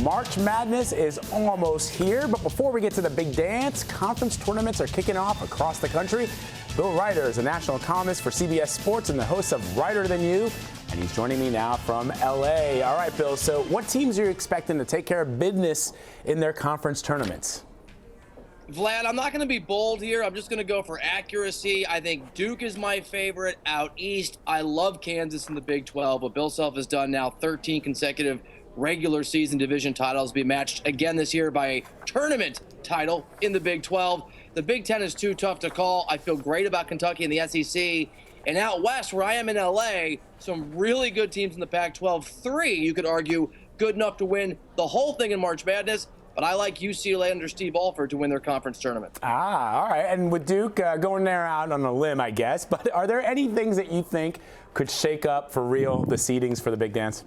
March Madness is almost here, but before we get to the big dance, conference tournaments are kicking off across the country. Bill Reiter is a national columnist for CBS Sports and the host of Reiter Than You, and he's joining me now from L.A. All right, Bill, so what teams are you expecting to take care of business in their conference tournaments? Vlad, I'm not going to be bold here. I'm just going to go for accuracy. I think Duke is my favorite out east. I love Kansas in the Big 12. What Bill Self has done now, 13 consecutive regular season division titles, be matched again this year by a tournament title in the Big 12. The Big 10 is too tough to call. I feel great about Kentucky and the SEC. And out west, where I am in L.A., some really good teams in the Pac-12. Three, you could argue, good enough to win the whole thing in March Madness. But I like UCLA under Steve Alford to win their conference tournament. All right. And with Duke going there out on a limb, I guess. But are there any things that you think could shake up for real the seedings for the Big Dance?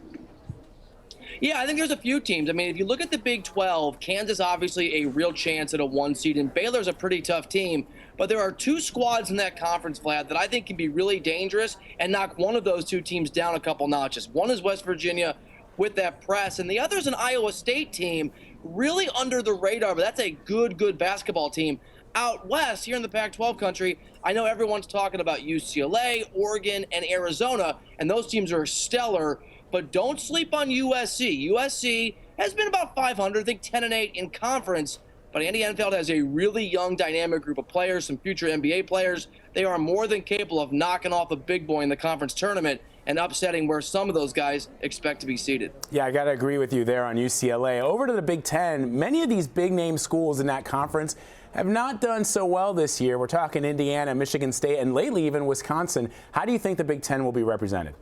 Yeah, I think there's a few teams. I mean, if you look at the Big 12, Kansas obviously a real chance at a 1 seed, and Baylor's a pretty tough team. But there are two squads in that conference, Vlad, that I think can be really dangerous and knock one of those two teams down a couple notches. One is West Virginia with that press, and the other is an Iowa State team, really under the radar, but that's a good basketball team. Out west, here in the Pac-12 country, I know everyone's talking about UCLA, Oregon, and Arizona, and those teams are stellar, but don't sleep on USC. USC has been about 500, I think 10-8 in conference, but Andy Enfield has a really young, dynamic group of players, some future NBA players. They are more than capable of knocking off a big boy in the conference tournament and upsetting where some of those guys expect to be seated. Yeah, I got to agree with you there on UCLA. Over to the Big Ten, many of these big-name schools in that conference have not done so well this year. We're talking Indiana, Michigan State, and lately even Wisconsin. How do you think the Big Ten will be represented?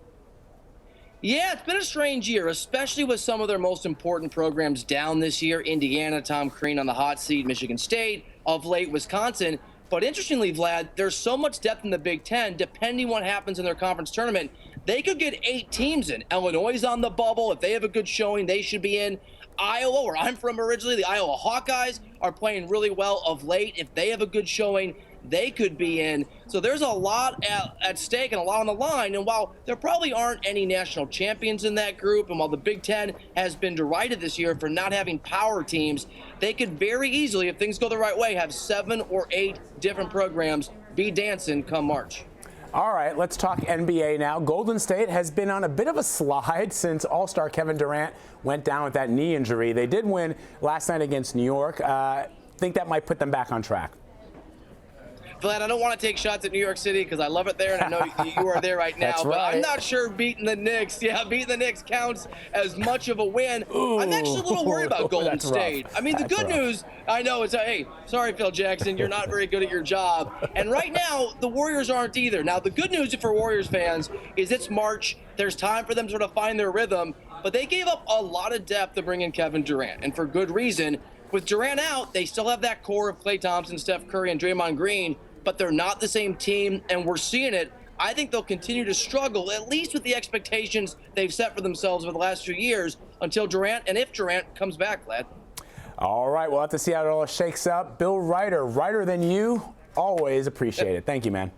Yeah, it's been a strange year, especially with some of their most important programs down this year. Indiana, Tom Crean on the hot seat, Michigan State, of late Wisconsin. But interestingly, Vlad, there's so much depth in the Big Ten, depending what happens in their conference tournament, they could get 8 teams in. Illinois is on the bubble. If they have a good showing, they should be in. Iowa, where I'm from originally, the Iowa Hawkeyes are playing really well of late. If they have a good showing, they could be in. So there's a lot at stake and a lot on the line. And while there probably aren't any national champions in that group, and while the Big Ten has been derided this year for not having power teams, they could very easily, if things go the right way, have 7 or 8 different programs be dancing come March. All right, let's talk NBA now. Golden State has been on a bit of a slide since All-Star Kevin Durant went down with that knee injury. They did win last night against New York. Think that might put them back on track. Vlad, I don't want to take shots at New York City because I love it there, and I know you are there right now. That's but right. I'm not sure beating the Knicks. Yeah, beating the Knicks counts as much of a win. Ooh, I'm actually a little worried about Golden State. Rough. I mean, the good news, I know, is, hey, sorry, Phil Jackson, you're not very good at your job. And right now, the Warriors aren't either. Now, the good news for Warriors fans is it's March. There's time for them to sort of find their rhythm. But they gave up a lot of depth to bring in Kevin Durant, and for good reason. With Durant out, they still have that core of Klay Thompson, Steph Curry, and Draymond Green, but they're not the same team, and we're seeing it. I think they'll continue to struggle, at least with the expectations they've set for themselves over the last few years, until Durant, and if Durant comes back, Vlad. All right, we'll have to see how it all shakes up. Bill Reiter, Reiter Than You, always appreciate it. Thank you, man.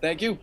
Thank you.